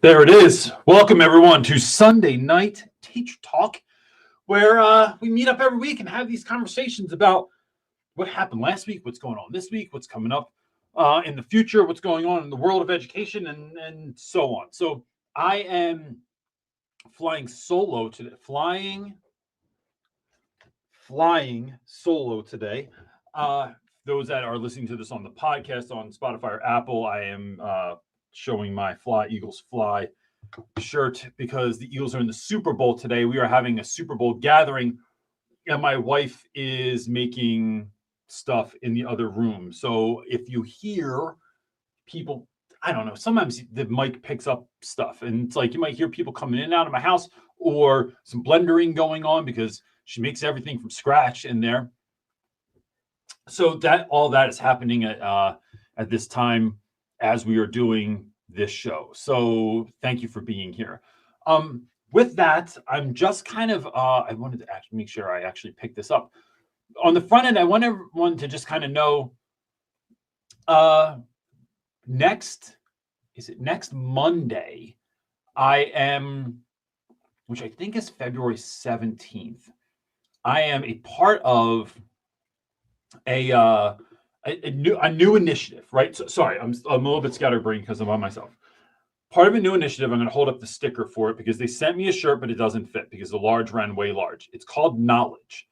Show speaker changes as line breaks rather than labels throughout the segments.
There it is. Welcome, everyone, to Sunday Night Teacher Talk, where we meet up every week and have these conversations about what happened last week, what's going on this week, what's coming up in the future, what's going on in the world of education, and so on. So I am flying solo today. Flying solo today. Those that are listening to this on the podcast on Spotify or Apple, I am showing my Fly Eagles Fly shirt because the Eagles are in the Super Bowl today. We are having a Super Bowl gathering, and my wife is making stuff in the other room. So if you hear people, I don't know, sometimes the mic picks up stuff, and it's like you might hear people coming in and out of my house or some blendering going on because she makes everything from scratch in there. So that all that is happening at this time as we are doing this show. So thank you for being here. With that, I'm just kind of I wanted to actually make sure I actually picked this up. On the front end, I want everyone to just kind of know next Monday, I am, which I think is February 17th, I am a part of a new initiative, right? So, sorry, I'm a little bit scatterbrained because I'm on myself. Part of a new initiative, I'm going to hold up the sticker for it because they sent me a shirt, but it doesn't fit because the large ran way large. It's called Knowledge.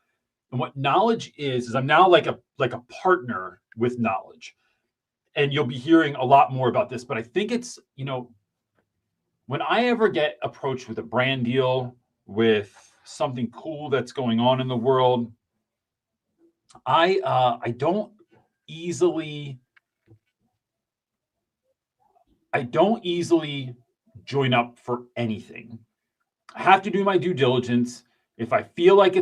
And what Knowledge is I'm now like a partner with Knowledge. And you'll be hearing a lot more about this, but I think it's, when I ever get approached with a brand deal, with something cool that's going on in the world, I don't easily join up for anything. I have to do my due diligence. If I feel like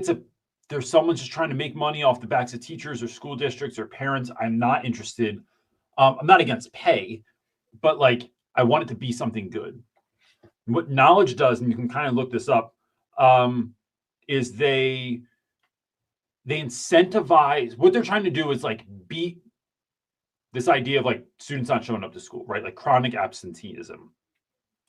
there's someone just trying to make money off the backs of teachers or school districts or parents, I'm not interested. I'm not against pay, but like I want it to be something good. What Knowledge does, and you can kind of look this up, is they incentivize. What they're trying to do is like beat this idea of like students not showing up to school, right? Like chronic absenteeism.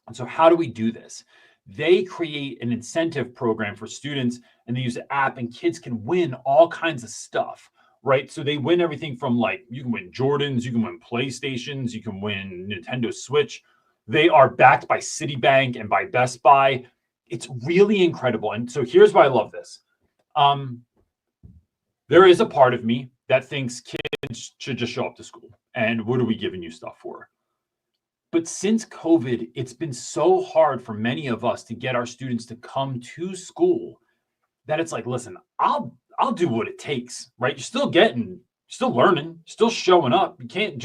And so how do we do this? They create an incentive program for students, and they use an app, and kids can win all kinds of stuff, right? So they win everything from like, you can win Jordans, you can win PlayStations, you can win Nintendo Switch. They are backed by Citibank and by Best Buy. It's really incredible. And so here's why I love this. There is a part of me that thinks kids should just show up to school. And what are we giving you stuff for? But since COVID, it's been so hard for many of us to get our students to come to school that it's like, listen, I'll do what it takes, right? You're still learning, still showing up. You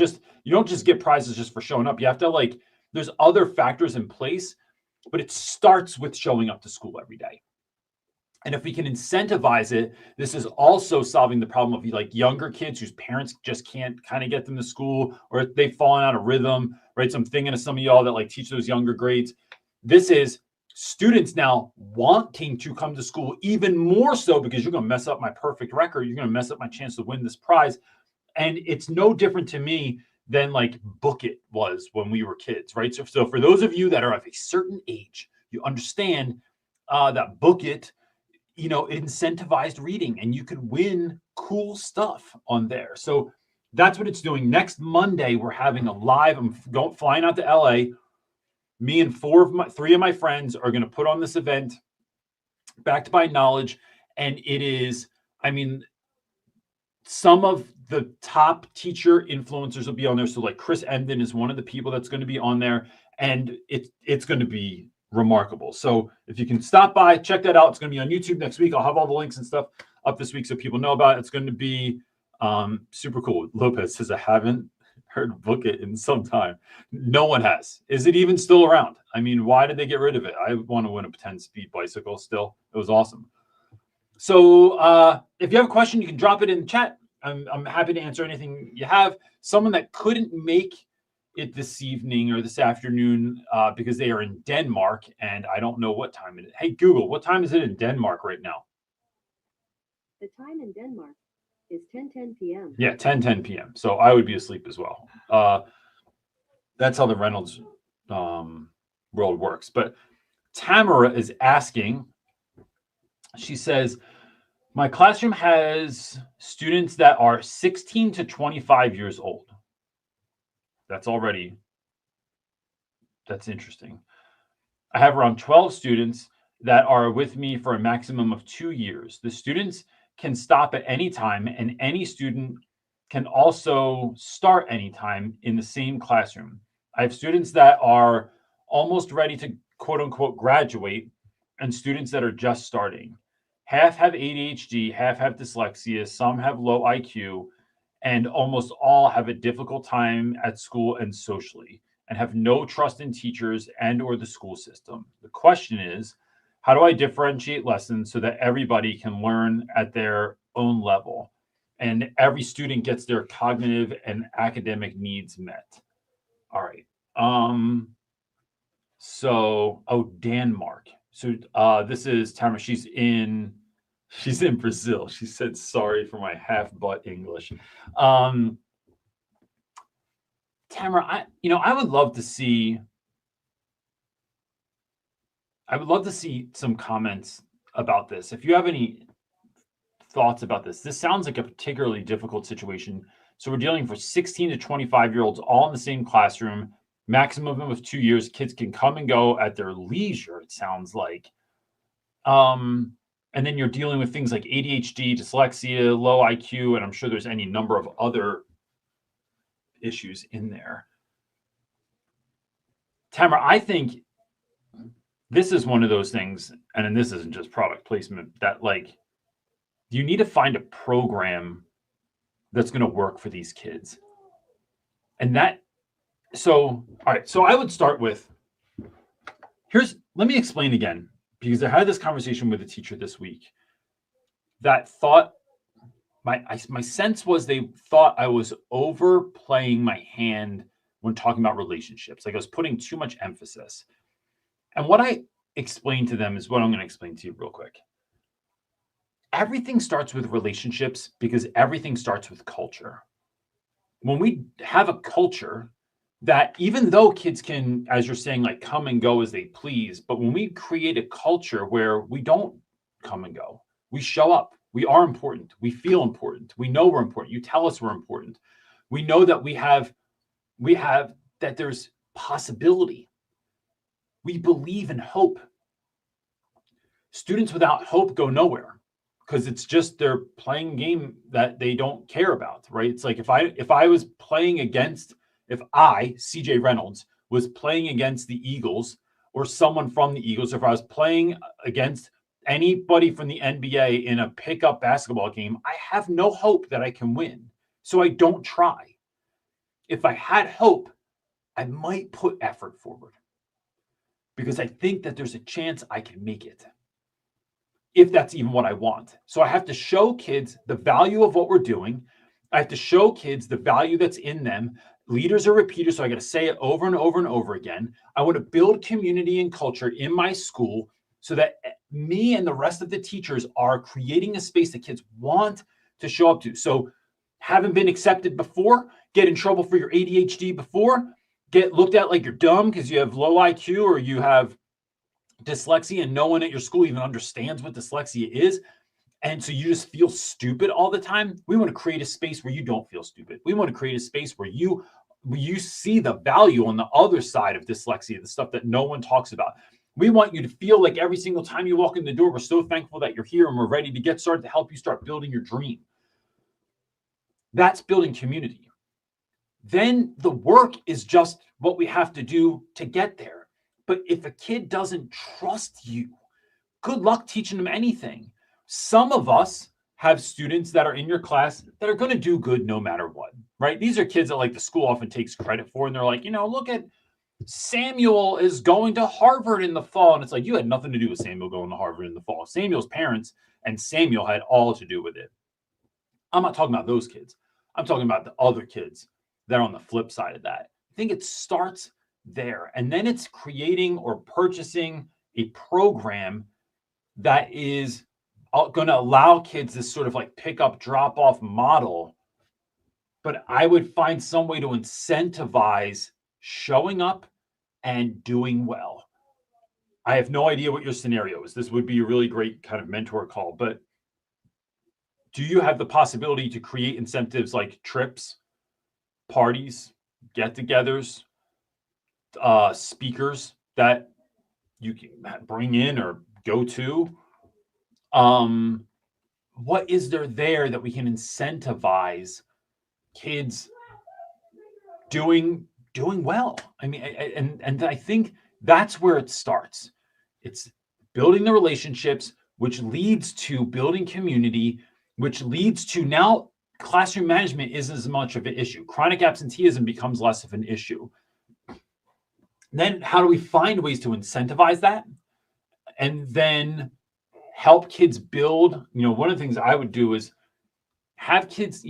don't just get prizes just for showing up. You have to there's other factors in place, but it starts with showing up to school every day. And if we can incentivize it, this is also solving the problem of like younger kids whose parents just can't kind of get them to school, or they've fallen out of rhythm, right? So I'm thinking of some of y'all that like teach those younger grades. This is students now wanting to come to school even more so because you're going to mess up my perfect record. You're going to mess up my chance to win this prize. And it's no different to me than like Book It was when we were kids, right? So for those of you that are of a certain age, you understand that Book It, it incentivized reading, and you could win cool stuff on there. So that's what it's doing. Next Monday, we're having a live. I'm flying out to LA. Me and three of my friends are going to put on this event, backed by Knowledge, and it is, some of the top teacher influencers will be on there. So like Chris Emden is one of the people that's going to be on there, and it's going to be remarkable. So if you can stop by, check that out. It's going to be on YouTube next week. I'll have all the links and stuff up this week so people know about it. It's going to be super cool. Lopez says, I haven't heard Book It in some time. No one has. Is it even still around? Why did they get rid of it? I want to win a 10-speed bicycle still. It was awesome. So if you have a question, you can drop it in the chat. I'm happy to answer anything you have. Someone that couldn't make it this evening or this afternoon because they are in Denmark, and I don't know what time it is. Hey, Google, what time is it in Denmark right now?
The time in Denmark is 10:10 p.m.
Yeah, 10:10 p.m. So I would be asleep as well. That's how the Reynolds world works. But Tamara is asking, she says, my classroom has students that are 16 to 25 years old. That's interesting. I have around 12 students that are with me for a maximum of 2 years. The students can stop at any time, and any student can also start anytime in the same classroom. I have students that are almost ready to quote unquote graduate, and students that are just starting. Half have ADHD, half have dyslexia, some have low IQ, and almost all have a difficult time at school and socially, and have no trust in teachers and or the school system. The question is, how do I differentiate lessons so that everybody can learn at their own level and every student gets their cognitive and academic needs met? All right. Denmark. So this is Tamara. She's in Brazil. She said, sorry for my half butt English. Tamara, I would love to see some comments about this. If you have any thoughts about this sounds like a particularly difficult situation. So we're dealing for 16 to 25-year-olds all in the same classroom, maximum of 2 years. Kids can come and go at their leisure, it sounds like. And then you're dealing with things like ADHD, dyslexia, low IQ, and I'm sure there's any number of other issues in there. Tamara, I think this is one of those things, and this isn't just product placement, that like you need to find a program that's going to work for these kids. And all right, so I would start with, let me explain again, because I had this conversation with a teacher this week that thought, my sense was they thought I was overplaying my hand when talking about relationships. Like I was putting too much emphasis. And what I explained to them is what I'm going to explain to you real quick. Everything starts with relationships because everything starts with culture. When we have a culture that, even though kids can, as you're saying, like come and go as they please, but when we create a culture where we don't come and go, we show up, we are important, we feel important, we know we're important, you tell us we're important, we know that we have that there's possibility. We believe in hope. Students without hope go nowhere because it's just they're playing a game that they don't care about, right? It's like if I was playing against, if I, CJ Reynolds, was playing against the Eagles or someone from the Eagles, or if I was playing against anybody from the NBA in a pickup basketball game, I have no hope that I can win. So I don't try. If I had hope, I might put effort forward because I think that there's a chance I can make it, if that's even what I want. So I have to show kids the value of what we're doing. I have to show kids the value that's in them. Leaders are repeaters, so I got to say it over and over and over again. I want to build community and culture in my school so that me and the rest of the teachers are creating a space that kids want to show up to. So haven't been accepted before, get in trouble for your ADHD before, get looked at like you're dumb because you have low IQ or you have dyslexia and no one at your school even understands what dyslexia is. And so you just feel stupid all the time. We want to create a space where you don't feel stupid. We want to create a space where you see the value on the other side of dyslexia, the stuff that no one talks about. We want you to feel like every single time you walk in the door, we're so thankful that you're here and we're ready to get started to help you start building your dream. That's building community. Then the work is just what we have to do to get there. But if a kid doesn't trust you, good luck teaching them anything. Some of us have students that are in your class that are going to do good no matter what, right? These are kids that like the school often takes credit for, and they're like, look at Samuel is going to Harvard in the fall. And it's like, you had nothing to do with Samuel going to Harvard in the fall. Samuel's parents and Samuel had all to do with it. I'm not talking about those kids. I'm talking about the other kids that are on the flip side of that. I think it starts there. And then it's creating or purchasing a program that is going to allow kids this sort of like pick up, drop off model. But I would find some way to incentivize showing up and doing well. I have no idea what your scenario is. This would be a really great kind of mentor call, but do you have the possibility to create incentives like trips, parties, get-togethers, speakers that you can bring in or go to? What is there that we can incentivize kids doing well? I mean, and I think that's where it starts. It's building the relationships, which leads to building community, which leads to now classroom management isn't as much of an issue. Chronic absenteeism becomes less of an issue. Then how do we find ways to incentivize that? And then help kids build, one of the things I would do is have kids,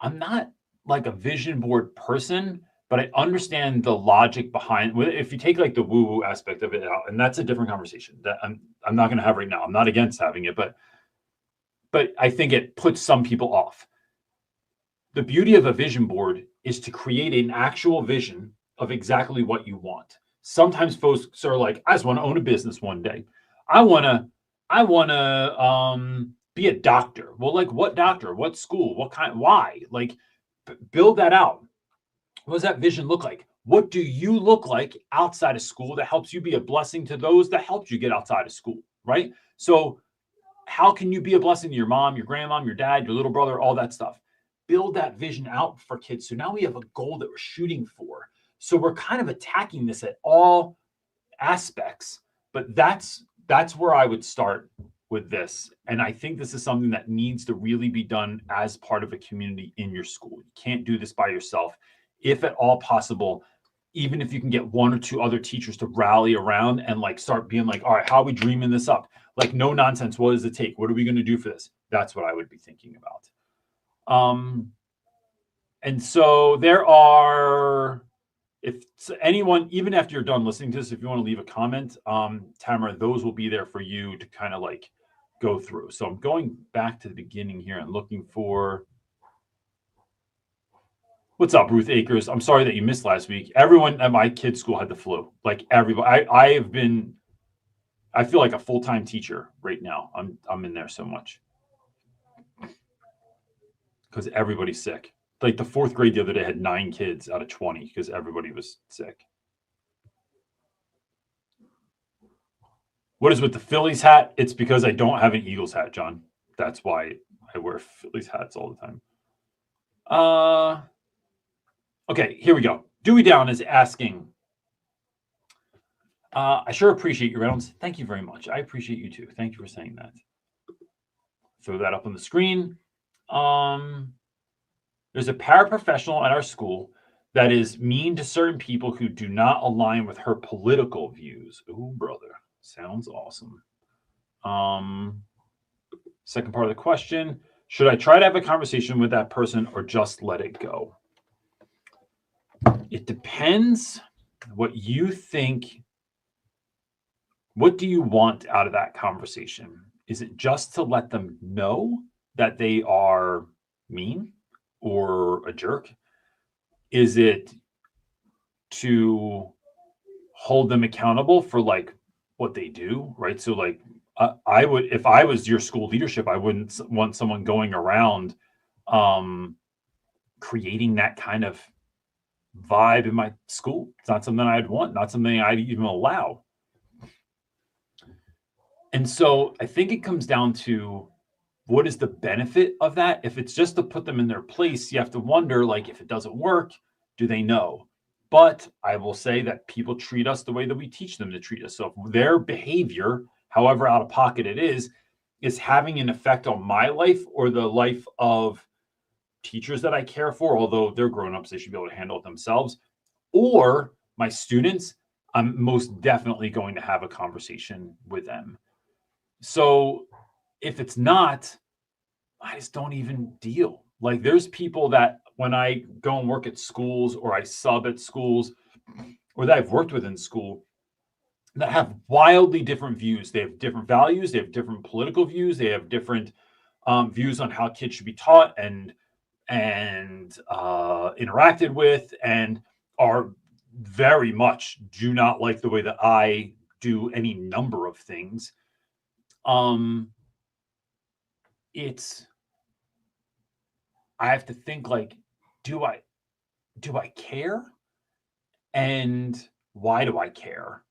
I'm not like a vision board person, but I understand the logic behind. If you take like the woo-woo aspect of it out, and that's a different conversation that I'm not going to have right now. I'm not against having it, but I think it puts some people off. The beauty of a vision board is to create an actual vision of exactly what you want. Sometimes folks are like, I just want to own a business one day. I want to be a doctor. Well, like what doctor, what school, what kind, why? Like build that out. What does that vision look like? What do you look like outside of school that helps you be a blessing to those that helped you get outside of school, right? So how can you be a blessing to your mom, your grandmom, your dad, your little brother, all that stuff? Build that vision out for kids. So now we have a goal that we're shooting for. So we're kind of attacking this at all aspects, but that's where I would start with this. And I think this is something that needs to really be done as part of a community in your school. You can't do this by yourself. If at all possible, even if you can get one or two other teachers to rally around and like start being like, all right, how are we dreaming this up? Like no nonsense. What does it take? What are we going to do for this? That's what I would be thinking about. And so there are, if anyone, even after you're done listening to this, if you want to leave a comment, Tamara, those will be there for you to kind of like go through. So I'm going back to the beginning here and looking for, what's up, Ruth Akers? I'm sorry that you missed last week. Everyone at my kid's school had the flu. Like everybody, I feel like a full-time teacher right now. I'm in there so much because everybody's sick. Like the fourth grade the other day had 9 kids out of 20 because everybody was sick. What is with the Phillies hat? It's because I don't have an Eagles hat, John. That's why I wear Phillies hats all the time. Okay, here we go. Dewey Down is asking, I sure appreciate you, Reynolds. Thank you very much. I appreciate you too. Thank you for saying that. Throw that up on the screen. There's a paraprofessional at our school that is mean to certain people who do not align with her political views. Ooh, brother. Sounds awesome. Second part of the question, should I try to have a conversation with that person or just let it go? It depends what you think. What do you want out of that conversation? Is it just to let them know that they are mean or a jerk? Is it to hold them accountable for like what they do, right? So like I would, if I was your school leadership, I wouldn't want someone going around creating that kind of vibe in my school. It's not something I'd want, not something I'd even allow. And so I think it comes down to what is the benefit of that? If it's just to put them in their place, you have to wonder, like, if it doesn't work, do they know? But I will say that people treat us the way that we teach them to treat us. So if their behavior, however out of pocket it is having an effect on my life or the life of teachers that I care for, although they're grown-ups, they should be able to handle it themselves, or my students, I'm most definitely going to have a conversation with them. So if it's not, I just don't even deal. Like there's people that when I go and work at schools or I sub at schools or that I've worked with in school that have wildly different views. They have different values. They have different political views. They have different views on how kids should be taught and interacted with, and are very much do not like the way that I do any number of things. It's, I have to think like, do I care? And why do I care?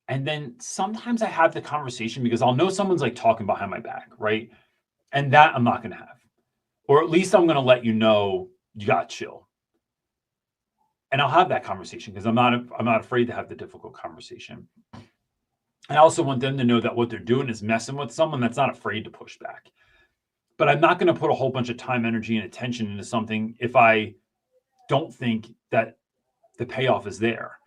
And then sometimes I have the conversation because I'll know someone's like talking behind my back, right? And that I'm not going to have. Or at least I'm going to let you know you got to chill. And I'll have that conversation because I'm not afraid to have the difficult conversation. I also want them to know that what they're doing is messing with someone that's not afraid to push back. But I'm not going to put a whole bunch of time, energy, and attention into something if I don't think that the payoff is there.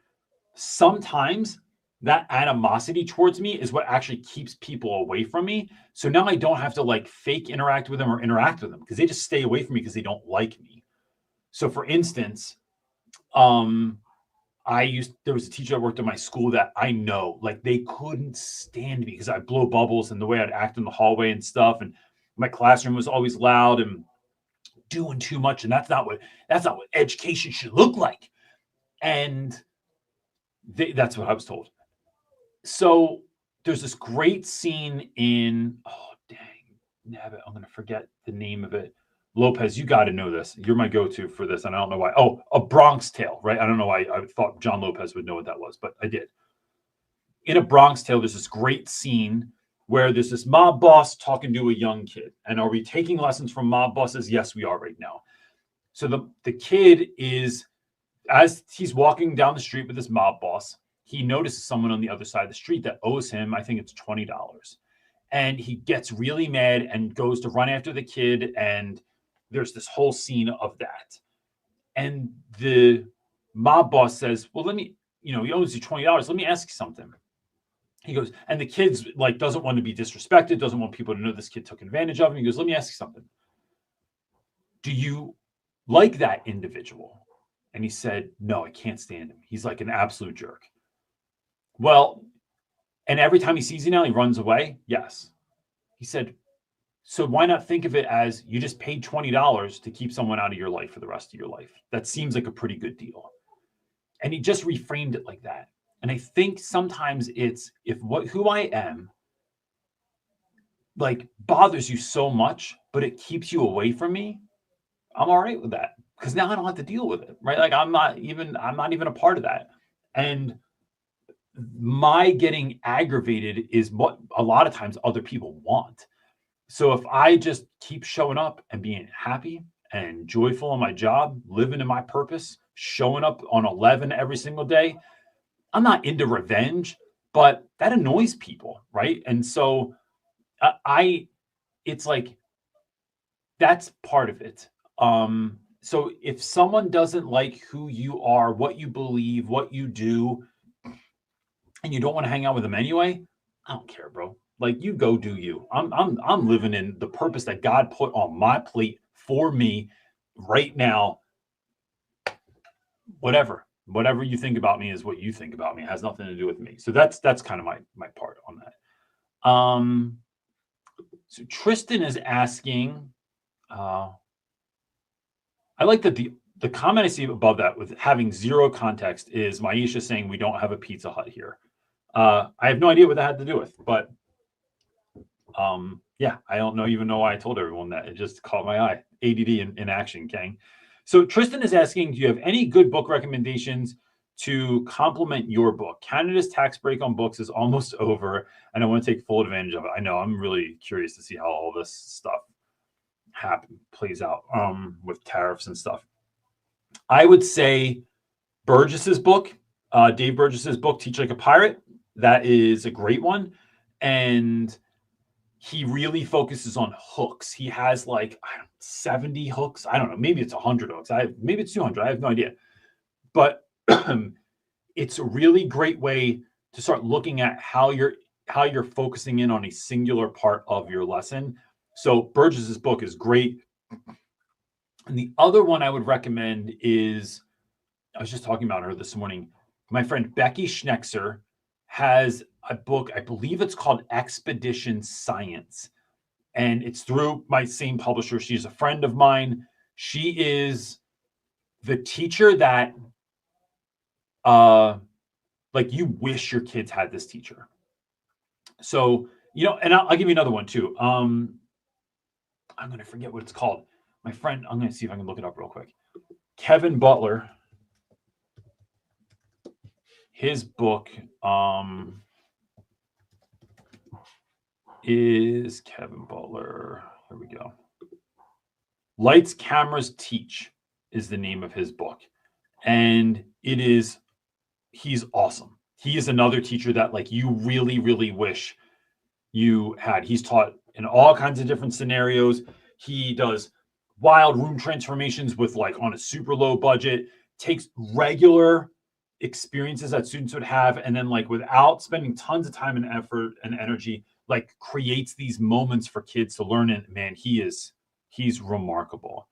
Sometimes that animosity towards me is what actually keeps people away from me. So now I don't have to like fake interact with them or interact with them because they just stay away from me because they don't like me. So for instance, there was a teacher that worked at my school that I know, like they couldn't stand me because I blow bubbles and the way I'd act in the hallway and stuff. And my classroom was always loud and doing too much. And that's not what education should look like. And that's what I was told. So there's this great scene in, oh, dang, nabbit, I'm going to forget the name of it. Lopez, you got to know this. You're my go-to for this, and I don't know why. Oh, A Bronx Tale, right? I don't know why I thought John Lopez would know what that was, but I did. In A Bronx Tale, there's this great scene where there's this mob boss talking to a young kid. And are we taking lessons from mob bosses? Yes, we are right now. So the kid is, as he's walking down the street with this mob boss, he notices someone on the other side of the street that owes him, I think it's $20. And he gets really mad and goes to run after the kid. And there's this whole scene of that. And the mob boss says, well, he owes you $20. Let me ask you something. He goes, and the kid's like, doesn't want to be disrespected, doesn't want people to know this kid took advantage of him. He goes, let me ask you something. Do you like that individual? And he said, no, I can't stand him. He's like an absolute jerk. Well, and every time he sees you now, he runs away. Yes. He said, so why not think of it as you just paid $20 to keep someone out of your life for the rest of your life? That seems like a pretty good deal. And he just reframed it like that. And I think sometimes it's who I am like bothers you so much, but it keeps you away from me. I'm all right with that because now I don't have to deal with it, right? Like I'm not even a part of that. And my getting aggravated is what a lot of times other people want. So if I just keep showing up and being happy and joyful in my job, living in my purpose, showing up on 11 every single day, I'm not into revenge, but that annoys people, right? And so it's like, that's part of it. So if someone doesn't like who you are, what you believe, what you do, and you don't want to hang out with them anyway, I don't care, bro. Like you go do you. I'm living in the purpose that God put on my plate for me right now. Whatever you think about me is what you think about me. It has nothing to do with me. So that's kind of my part on that. So Tristan is asking, I like that the comment I see above that with having zero context is Maisha saying we don't have a Pizza Hut here. I have no idea what that had to do with, but yeah, I don't even know why I told everyone that. It just caught my eye. ADD in action, gang. So Tristan is asking, do you have any good book recommendations to complement your book? Canada's tax break on books is almost over, and I want to take full advantage of it. I know, I'm really curious to see how all this stuff plays out with tariffs and stuff. I would say Burgess's book, Dave Burgess's book, Teach Like a Pirate. That is a great one. And he really focuses on hooks. He has like 70 hooks. I don't know. Maybe it's 100 hooks. Maybe it's 200. I have no idea. But it's a really great way to start looking at how you're focusing in on a singular part of your lesson. So Burgess's book is great. And the other one I would recommend is, I was just talking about her this morning. My friend Becky Schnexer has a book, I believe it's called Expedition Science. And it's through my same publisher. She's a friend of mine. She is the teacher that like you wish your kids had this teacher. So, and I'll give you another one too. I'm going to forget what it's called. My friend, I'm going to see if I can look it up real quick. Kevin Butler, his book is Kevin Butler. Here we go. Lights, Cameras, Teach is the name of his book. And he's awesome. He is another teacher that like you really, really wish you had. He's taught in all kinds of different scenarios. He does wild room transformations with like on a super low budget, takes regular experiences that students would have, and then like without spending tons of time and effort and energy, like creates these moments for kids to learn. And man, he's remarkable.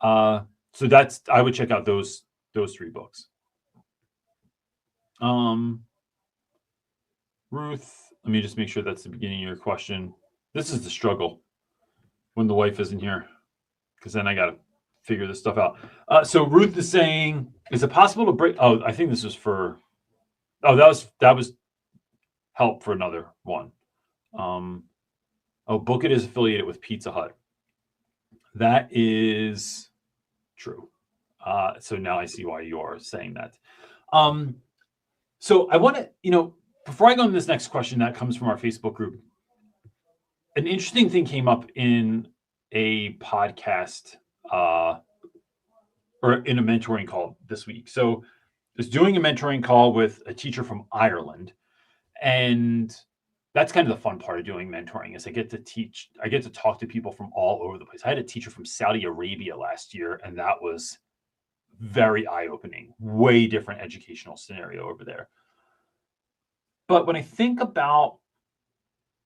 So I would check out those 3 books. Ruth, let me just make sure that's the beginning of your question. This is the struggle when the wife isn't here, because then I got to figure this stuff out. So Ruth is saying, is it possible to break? Oh, I think this was for, that was help for another one. Book It is affiliated with Pizza Hut. That is true. So now I see why you are saying that. So I want to, before I go on this next question that comes from our Facebook group, an interesting thing came up in a podcast or in a mentoring call this week. So I was doing a mentoring call with a teacher from Ireland, and that's kind of the fun part of doing mentoring is I get to talk to people from all over the place. I had a teacher from Saudi Arabia last year, and that was very eye-opening, way different educational scenario over there. But when I think about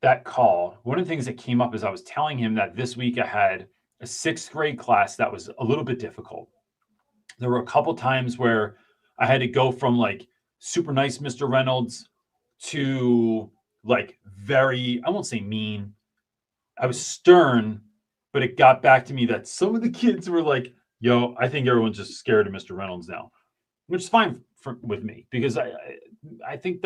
that call, one of the things that came up is I was telling him that this week I had a 6th grade class that was a little bit difficult. There were a couple times where I had to go from like super nice Mr. Reynolds to like very, I won't say mean. I was stern, but it got back to me that some of the kids were like, yo, I think everyone's just scared of Mr. Reynolds now, which is fine with me, because I think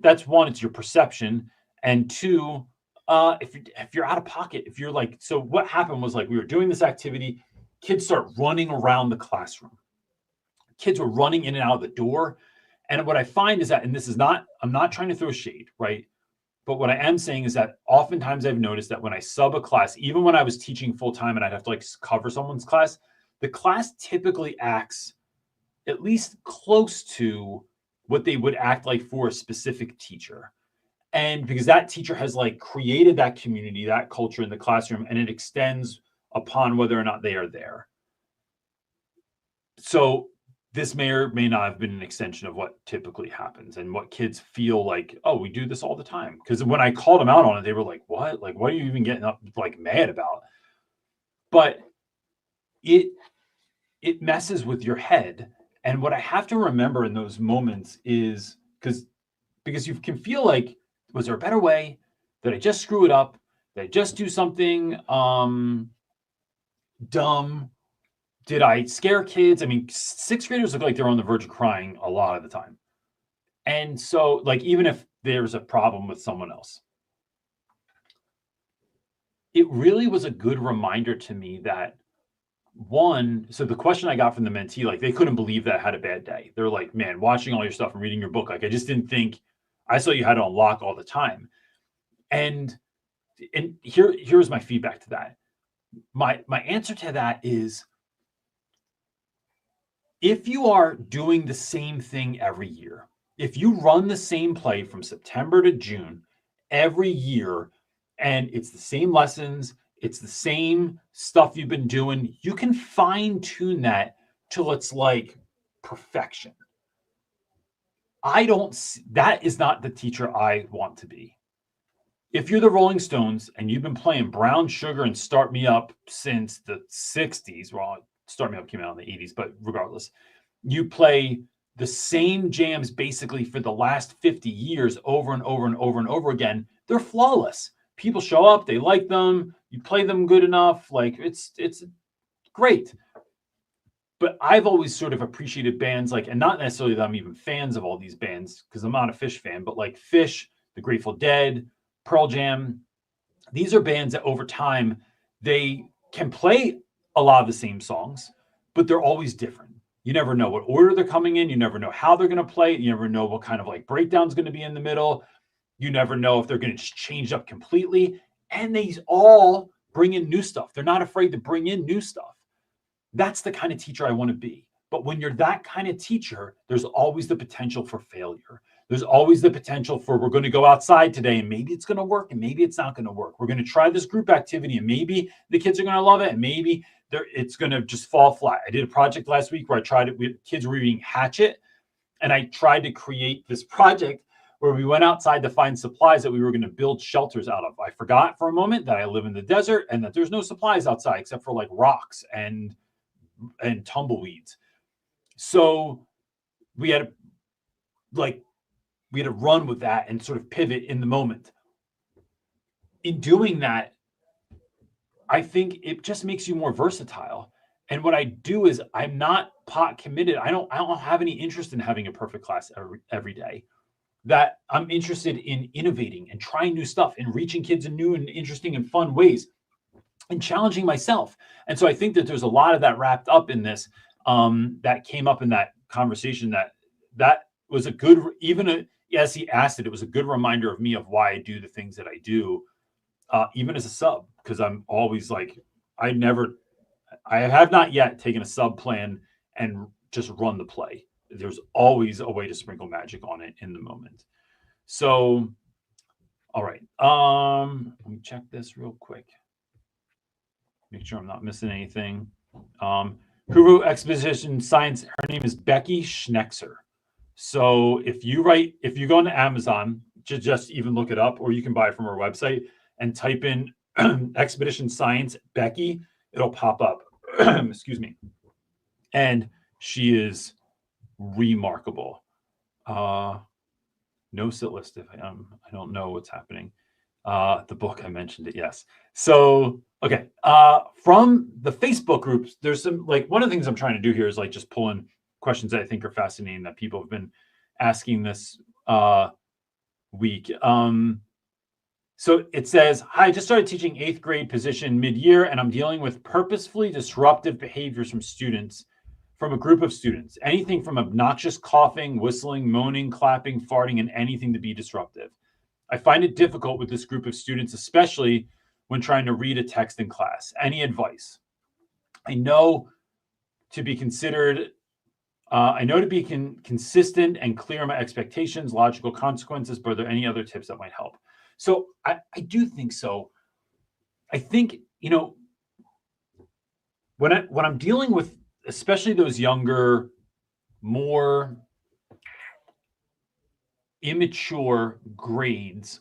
that's one, it's your perception. And 2, if you're out of pocket, if you're like, so what happened was like, we were doing this activity, kids start running around the classroom. Kids were running in and out of the door. And what I find is that, and this is not, I'm not trying to throw shade, right? But what I am saying is that oftentimes I've noticed that when I sub a class, even when I was teaching full time and I'd have to like cover someone's class, the class typically acts at least close to what they would act like for a specific teacher. And because that teacher has like created that community, that culture in the classroom, and it extends upon whether or not they are there. So this may or may not have been an extension of what typically happens and what kids feel like, oh, we do this all the time. Because when I called them out on it, they were like, what? Like, what are you even getting up like mad about? But it messes with your head. And what I have to remember in those moments is because you can feel like, was there a better way? Did I just screw it up? Did I just do something dumb? Did I scare kids? I mean, 6th graders look like they're on the verge of crying a lot of the time. And so, like, even if there's a problem with someone else, it really was a good reminder to me that so the question I got from the mentee, like, they couldn't believe that I had a bad day. They're like, man, watching all your stuff and reading your book, like, I just didn't think, I saw you had to unlock all the time. And here's my feedback to that. My answer to that is, if you are doing the same thing every year, if you run the same play from September to June every year, and it's the same lessons, it's the same stuff you've been doing, you can fine tune that till it's like perfection. That is not the teacher I want to be. If you're the Rolling Stones and you've been playing Brown Sugar and Start Me Up since the 60s, well, Start Me Up came out in the 80s, but regardless, you play the same jams basically for the last 50 years over and over and over and over again, they're flawless. People show up, they like them, you play them good enough, like it's great. But I've always sort of appreciated bands like, and not necessarily that I'm even fans of all these bands, because I'm not a Fish fan, but like Fish, the Grateful Dead, Pearl Jam. These are bands that over time, they can play a lot of the same songs, but they're always different. You never know what order they're coming in. You never know how they're going to play it. You never know what kind of like breakdown is going to be in the middle. You never know if they're going to just change up completely. And they all bring in new stuff. They're not afraid to bring in new stuff. That's the kind of teacher I want to be. But when you're that kind of teacher, there's always the potential for failure. There's always the potential for, we're going to go outside today and maybe it's going to work and maybe it's not going to work. We're going to try this group activity and maybe the kids are going to love it and maybe it's going to just fall flat. I did a project last week where I tried it. Kids were reading Hatchet, and I tried to create this project where we went outside to find supplies that we were going to build shelters out of. I forgot for a moment that I live in the desert and that there's no supplies outside except for like rocks and tumbleweeds. So we had to run with that and sort of pivot in the moment. In doing that, I think it just makes you more versatile. And what I do is I'm not pot committed. I don't have any interest in having a perfect class every day. That I'm interested in innovating and trying new stuff and reaching kids in new and interesting and fun ways and challenging myself. And so I think that there's a lot of that wrapped up in this that came up in that conversation that was a good, as he asked it, it was a good reminder of me of why I do the things that I do, even as a sub, because I'm always like, I have not yet taken a sub plan and just run the play. There's always a way to sprinkle magic on it in the moment. So, all right. Let me check this real quick. Make sure I'm not missing anything. Who wrote Exposition Science? Her name is Becky Schnexer. So if you go into Amazon, just even look it up, or you can buy it from her website and type in Expedition Science Becky, it'll pop up. Excuse me. And she is remarkable. No sit list if I don't know what's happening. The book, I mentioned it, yes. So, okay. From the Facebook groups, there's some, like, one of the things I'm trying to do here is like just pull in questions that I think are fascinating that people have been asking this week. So it says, hi, I just started teaching 8th grade position mid-year, and I'm dealing with purposefully disruptive behaviors from a group of students. Anything from obnoxious coughing, whistling, moaning, clapping, farting, and anything to be disruptive. I find it difficult with this group of students, especially when trying to read a text in class. Any advice? I know to be consistent and clear on my expectations, logical consequences, but are there any other tips that might help? So I do think so. I think, when I'm dealing with, especially those younger, more immature grades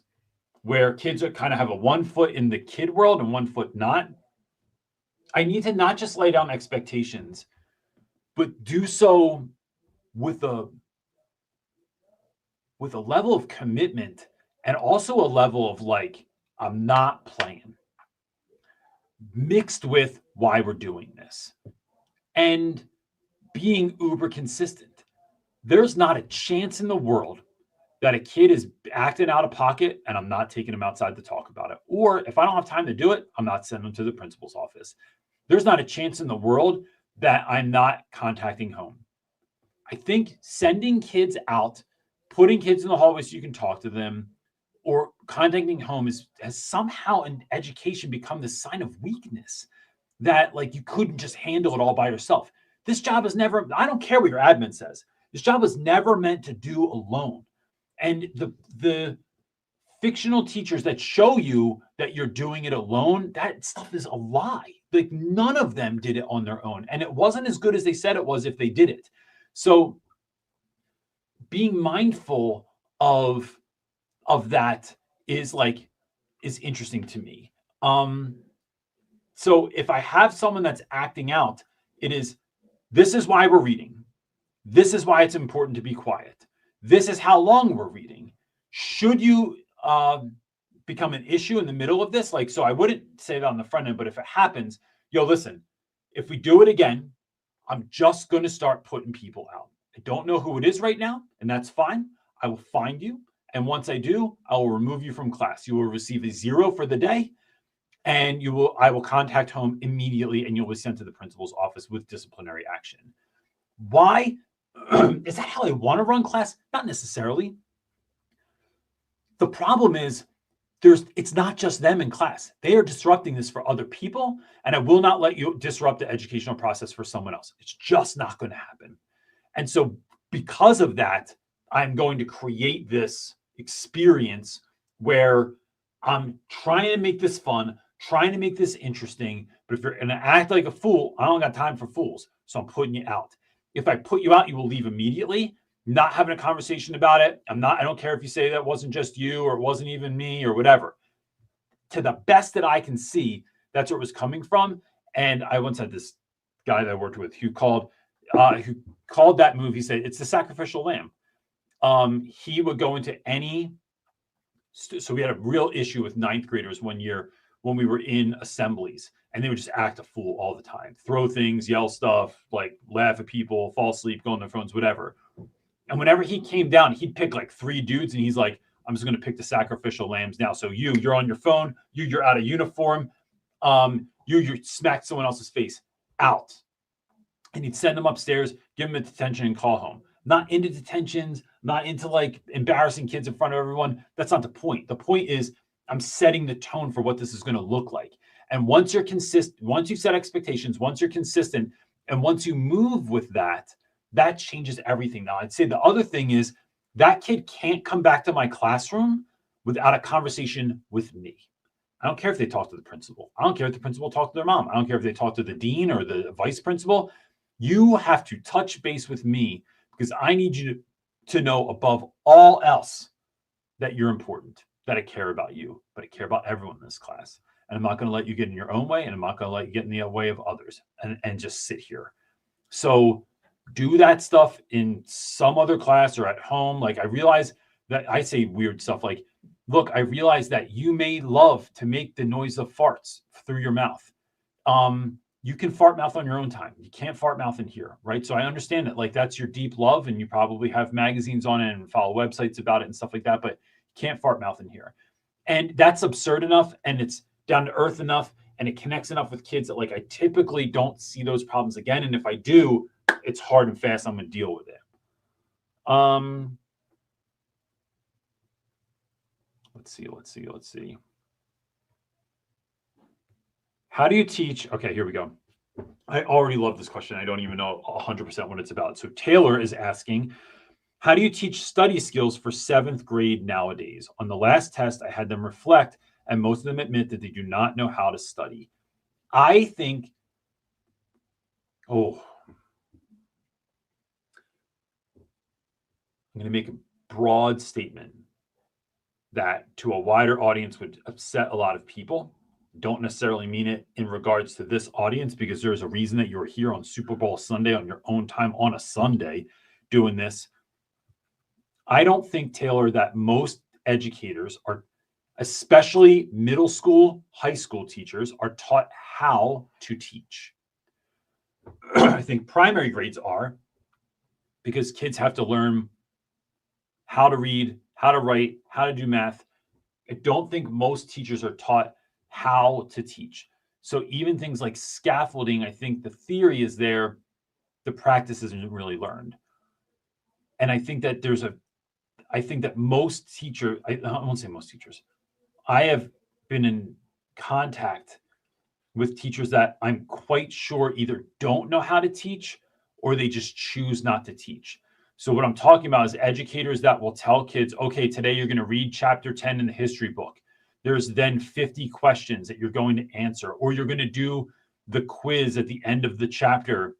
where kids are kind of have a one foot in the kid world and one foot not, I need to not just lay down expectations, but do so with a level of commitment and also a level of like, I'm not playing, mixed with why we're doing this and being uber consistent. There's not a chance in the world that a kid is acting out of pocket and I'm not taking them outside to talk about it. Or if I don't have time to do it, I'm not sending them to the principal's office. There's not a chance in the world that I'm not contacting home. I think sending kids out, putting kids in the hallway so you can talk to them, or contacting home has somehow in education become the sign of weakness, that like you couldn't just handle it all by yourself. This job is never, I don't care what your admin says, this job was never meant to do alone. And the fictional teachers that show you that you're doing it alone, that stuff is a lie. Like none of them did it on their own. And it wasn't as good as they said it was if they did it. So being mindful of that is interesting to me. So if I have someone that's acting out, this is why we're reading. This is why it's important to be quiet. This is how long we're reading. Should you become an issue in the middle of this? So I wouldn't say that on the front end, but if it happens, listen, if we do it again, I'm just going to start putting people out. I don't know who it is right now, and that's fine. I will find you. And once I do, I will remove you from class. You will receive a 0 for the day, and I will contact home immediately, and you'll be sent to the principal's office with disciplinary action. Why? Is that how I want to run class? Not necessarily. The problem is it's not just them in class. They are disrupting this for other people, and I will not let you disrupt the educational process for someone else. It's just not going to happen. And so because of that, I'm going to create this experience where I'm trying to make this fun, trying to make this interesting. But if you're going to act like a fool, I don't got time for fools. So I'm putting you out. If I put you out, you will leave immediately, not having a conversation about it. I don't care if you say that wasn't just you or it wasn't even me or whatever. To the best that I can see, that's where it was coming from. And I once had this guy that I worked with who called that movie, said it's the sacrificial lamb. He would go into so we had a real issue with 9th graders one year when we were in assemblies, and they would just act a fool all the time, throw things, yell stuff, like laugh at people, fall asleep, go on their phones, whatever. And whenever he came down, he'd pick like 3 dudes, and he's like, I'm just going to pick the sacrificial lambs now. So you're on your phone, you're out of uniform, you smacked someone else's face, out. And he'd send them upstairs, give them a detention, and call home. Not into detentions, not into like embarrassing kids in front of everyone. That's not the point. The point is I'm setting the tone for what this is going to look like. And once you're consistent, once you set expectations, once you're consistent, and once you move with that, that changes everything. Now, I'd say the other thing is that kid can't come back to my classroom without a conversation with me. I don't care if they talk to the principal. I don't care if the principal talked to their mom. I don't care if they talk to the dean or the vice principal. You have to touch base with me because I need you to know above all else that you're important, that I care about you, but I care about everyone in this class. And I'm not going to let you get in your own way, and I'm not going to let you get in the way of others and just sit here. So do that stuff in some other class or at home. Like, I realize that I say weird stuff like, look, I realize that you may love to make the noise of farts through your mouth. You can fart mouth on your own time. You can't fart mouth in here, right? So I understand that, like, that's your deep love, and you probably have magazines on it and follow websites about it and stuff like that, but you can't fart mouth in here. And that's absurd enough, and it's down to earth enough, and it connects enough with kids that, like, I typically don't see those problems again. And if I do, it's hard and fast. I'm going to deal with it. Let's see. How do you teach? Okay, here we go. I already love this question. I don't even know 100% what it's about. So Taylor is asking, how do you teach study skills for 7th grade nowadays? On the last test, I had them reflect, and most of them admit that they do not know how to study. I think, I'm going to make a broad statement that to a wider audience would upset a lot of people. Don't necessarily mean it in regards to this audience, because there's a reason that you're here on Super Bowl Sunday on your own time on a Sunday doing this. I don't think, Taylor, that most educators are, especially middle school, high school teachers, are taught how to teach. I think primary grades are, because kids have to learn how to read, how to write, how to do math. I don't think most teachers are taught how to teach. So even things like scaffolding, I think the theory is there, the practice isn't really learned. And I think that most teachers, I won't say most teachers, I have been in contact with teachers that I'm quite sure either don't know how to teach or they just choose not to teach. So what I'm talking about is educators that will tell kids, okay, today you're going to read chapter 10 in the history book. There's then 50 questions that you're going to answer, or you're going to do the quiz at the end of the chapter,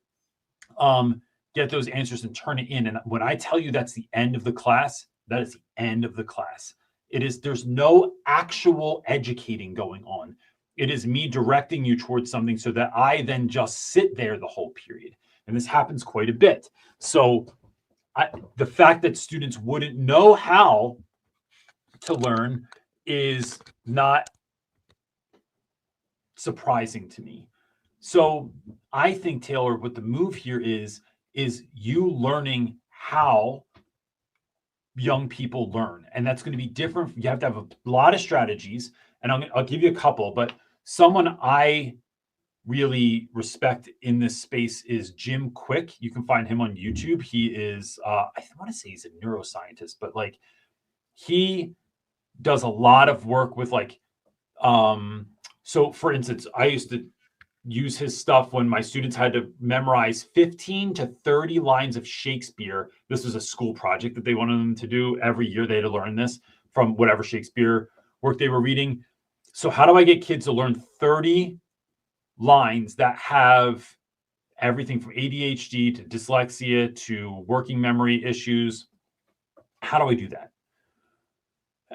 get those answers and turn it in. And when I tell you that's the end of the class, that is the end of the class. There's no actual educating going on. It is me directing you towards something so that I then just sit there the whole period. And this happens quite a bit. So the fact that students wouldn't know how to learn is not surprising to me. So I think, Taylor, what the move here is you learning how young people learn. And that's going to be different. You have to have a lot of strategies. And I'll give you a couple, but someone I really respect in this space is Jim Quick. You can find him on YouTube. He is, I want to say he's a neuroscientist, but like he does a lot of work with like, so for instance, I used to use his stuff when my students had to memorize 15 to 30 lines of Shakespeare. This was a school project that they wanted them to do. Every year they had to learn this from whatever Shakespeare work they were reading. So how do I get kids to learn 30 lines that have everything from ADHD to dyslexia to working memory issues? How do I do that?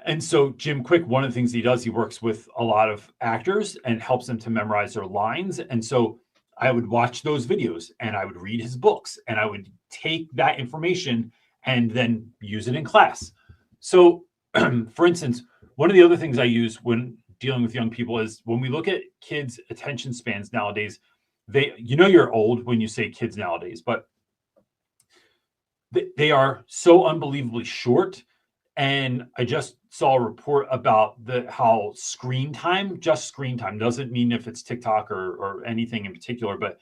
And so Jim Quick, one of the things he does, he works with a lot of actors and helps them to memorize their lines. And so I would watch those videos and I would read his books and I would take that information and then use it in class. So for instance, one of the other things I use when dealing with young people is when we look at kids' attention spans nowadays, you're old when you say kids nowadays, but they are so unbelievably short. And I just saw a report about how screen time doesn't mean if it's TikTok or anything in particular, but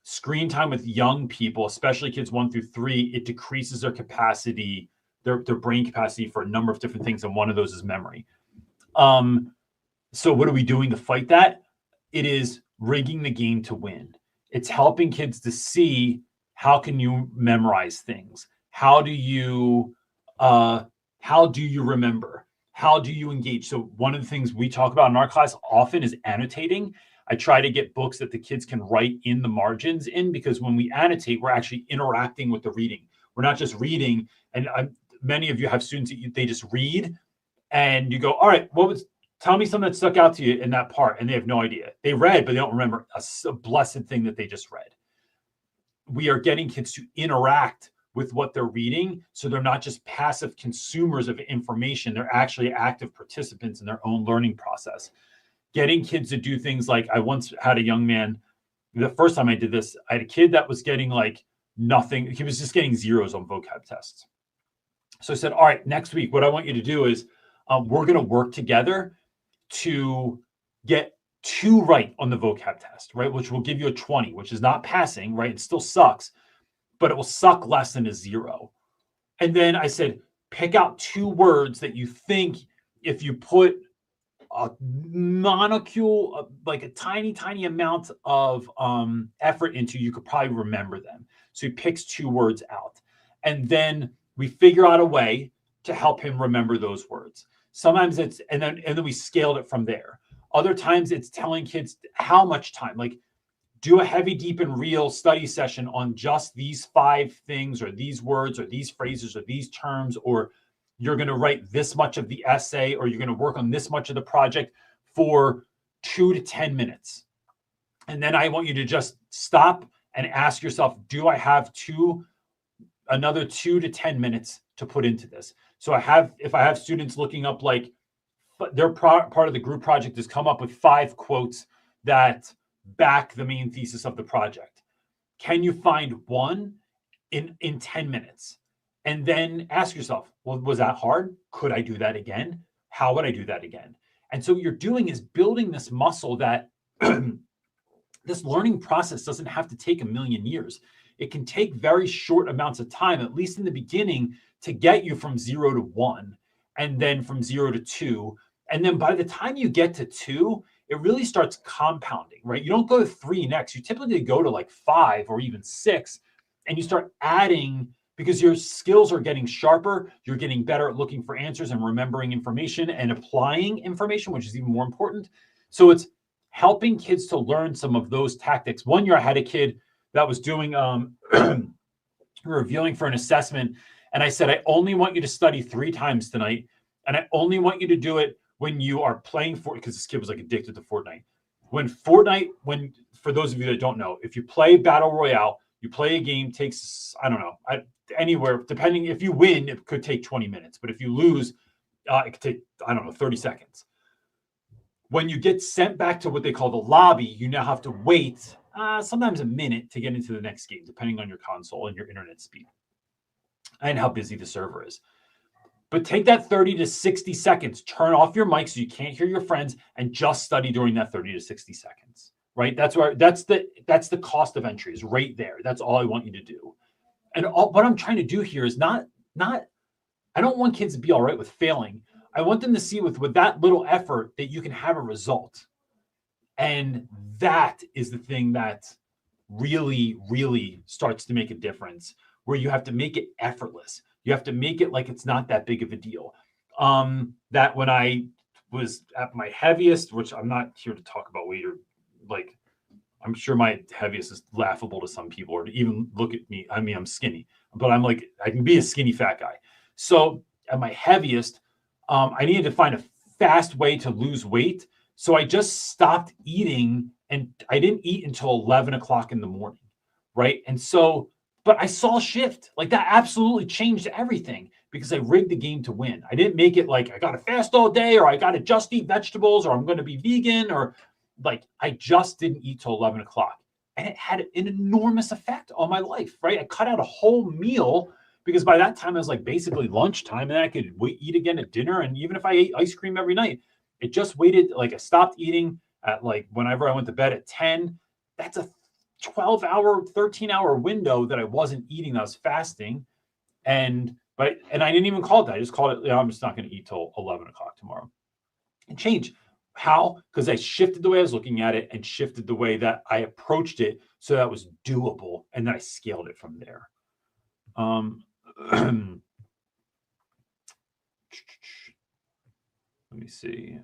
screen time with young people, especially kids 1 through 3, it decreases their capacity, their brain capacity for a number of different things. And one of those is memory. So what are we doing to fight that? It is rigging the game to win. It's helping kids to see how can you memorize things? How do you remember? How do you engage? So one of the things we talk about in our class often is annotating. I try to get books that the kids can write in the margins in, because when we annotate, we're actually interacting with the reading. We're not just reading. And many of you have students that they just read and you go, all right, tell me something that stuck out to you in that part. And they have no idea. They read, but they don't remember a blessed thing that they just read. We are getting kids to interact with what they're reading, so they're not just passive consumers of information. They're actually active participants in their own learning process. Getting kids to do things like, I once had a young man, the first time I did this, I had a kid that was getting like nothing. He was just getting zeros on vocab tests. So I said, all right, next week, what I want you to do is we're going to work together to get 2 right on the vocab test, right? Which will give you a 20, which is not passing, right? It still sucks, but it will suck less than a 0. And then I said, pick out 2 words that you think if you put a molecule, like a tiny, tiny amount of effort into, you could probably remember them. So he picks 2 words out. And then we figure out a way to help him remember those words. Sometimes it's, and then we scaled it from there. Other times it's telling kids how much time, like do a heavy, deep, and real study session on just these 5 things or these words or these phrases or these terms, or you're going to write this much of the essay, or you're going to work on this much of the project for 2 to 10 minutes. And then I want you to just stop and ask yourself, do I have another 2 to 10 minutes to put into this? So if I have students looking up, like their part of the group project is come up with 5 quotes that back the main thesis of the project. Can you find one in 10 minutes? And then ask yourself, well, was that hard? Could I do that again? How would I do that again? And so what you're doing is building this muscle that this learning process doesn't have to take a million years. It can take very short amounts of time, at least in the beginning, to get you from 0 to 1, and then from 0 to 2. And then by the time you get to 2, it really starts compounding, right? You don't go to 3 next. You typically go to like 5 or even 6, and you start adding, because your skills are getting sharper. You're getting better at looking for answers and remembering information and applying information, which is even more important. So it's helping kids to learn some of those tactics. One year I had a kid that was doing reviewing for an assessment, and I said, I only want you to study 3 times tonight, and I only want you to do it when you are playing Fortnite, because this kid was like addicted to Fortnite. For those of you that don't know, if you play Battle Royale, you play a game, takes, I don't know, anywhere, depending, if you win, it could take 20 minutes. But if you lose, it could take, I don't know, 30 seconds. When you get sent back to what they call the lobby, you now have to wait sometimes a minute to get into the next game, depending on your console and your internet speed and how busy the server is. But take that 30 to 60 seconds, turn off your mic so you can't hear your friends, and just study during that 30 to 60 seconds. Right? That's the cost of entry is right there. That's all I want you to do. And what I'm trying to do here is not I don't want kids to be all right with failing. I want them to see with that little effort that you can have a result. And that is the thing that really, really starts to make a difference, where you have to make it effortless. You have to make it like it's not that big of a deal. That when I was at my heaviest, which I'm not here to talk about weight, or like, I'm sure my heaviest is laughable to some people, or to even look at me. I mean, I'm skinny, but I'm like, I can be a skinny fat guy. So at my heaviest, I needed to find a fast way to lose weight. So I just stopped eating, and I didn't eat until 11 o'clock in the morning. Right. And so, but I saw a shift. Like, that absolutely changed everything, because I rigged the game to win. I didn't make it like I got to fast all day, or I got to just eat vegetables, or I'm going to be vegan, or like, I just didn't eat till 11 o'clock. And it had an enormous effect on my life. Right. I cut out a whole meal, because by that time it was like basically lunchtime, and I could eat again at dinner. And even if I ate ice cream every night, it just waited. Like, I stopped eating at like whenever I went to bed at 10. That's a 12-hour, 13-hour window that I wasn't eating. I was fasting. And I didn't even call it that. I just called it, I'm just not going to eat till 11 o'clock tomorrow. And change. How? Because I shifted the way I was looking at it, and shifted the way that I approached it, so that was doable. And then I scaled it from there. Let me see.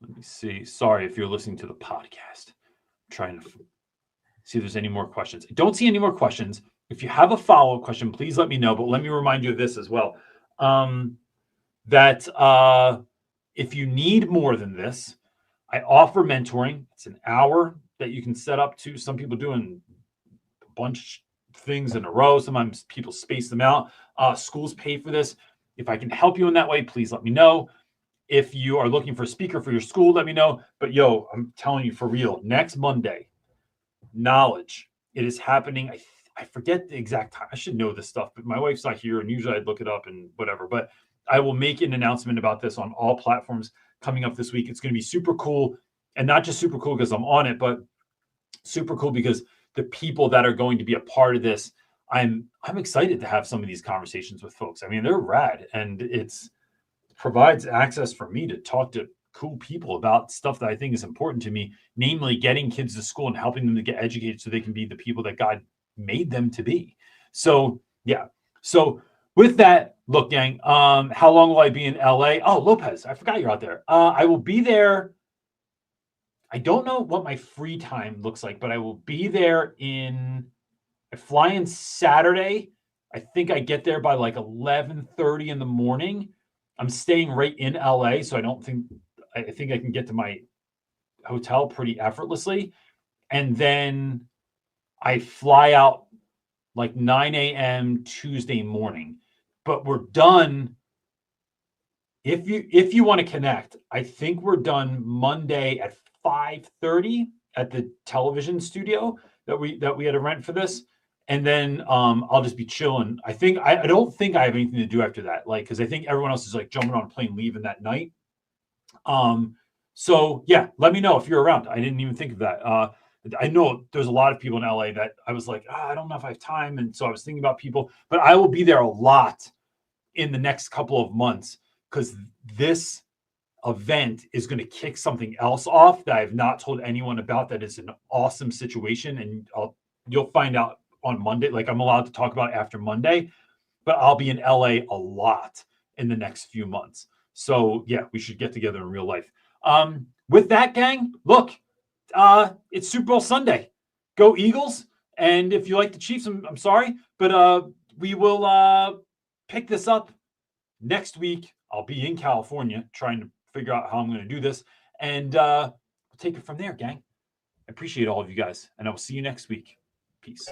Let me see. Sorry if you're listening to the podcast. I'm trying to see if there's any more questions. I don't see any more questions. If you have a follow-up question, please let me know. But let me remind you of this as well. That if you need more than this, I offer mentoring. It's an hour that you can set up to. Some people doing a bunch of things in a row. Sometimes people space them out. Schools pay for this. If I can help you in that way, please let me know. If you are looking for a speaker for your school, let me know. But I'm telling you for real, next Monday, Knowledge. It is happening. I forget the exact time. I should know this stuff, but my wife's not here, and usually I'd look it up and whatever. But I will make an announcement about this on all platforms coming up this week. It's going to be super cool, and not just super cool because I'm on it, but super cool because the people that are going to be a part of this, I'm excited to have some of these conversations with folks. I mean, they're rad, and it provides access for me to talk to cool people about stuff that I think is important to me, namely getting kids to school and helping them to get educated so they can be the people that God made them to be. So, yeah. So with that, look, gang, how long will I be in LA? Oh, Lopez, I forgot you're out there. I will be there. I don't know what my free time looks like, but I will be there I fly in Saturday. I think I get there by like 11:30 in the morning. I'm staying right in LA, so I think I can get to my hotel pretty effortlessly. And then I fly out like 9 a.m. Tuesday morning. But we're done. If you want to connect, I think we're done Monday at 5:30 at the television studio that we had to rent for this. And then I'll just be chilling. I don't think I have anything to do after that. Like, because I think everyone else is like jumping on a plane leaving that night. So yeah, let me know if you're around. I didn't even think of that. I know there's a lot of people in LA that I was like, I don't know if I have time. And so I was thinking about people, but I will be there a lot in the next couple of months, because this event is going to kick something else off that I have not told anyone about. That is an awesome situation. And you'll find out on Monday. Like, I'm allowed to talk about it after Monday, but I'll be in LA a lot in the next few months. So yeah, we should get together in real life. With that, gang, look, it's Super Bowl Sunday. Go Eagles. And if you like the Chiefs, I'm sorry, but we will pick this up next week. I'll be in California trying to figure out how I'm going to do this. And we'll take it from there, gang. I appreciate all of you guys. And I will see you next week. Peace.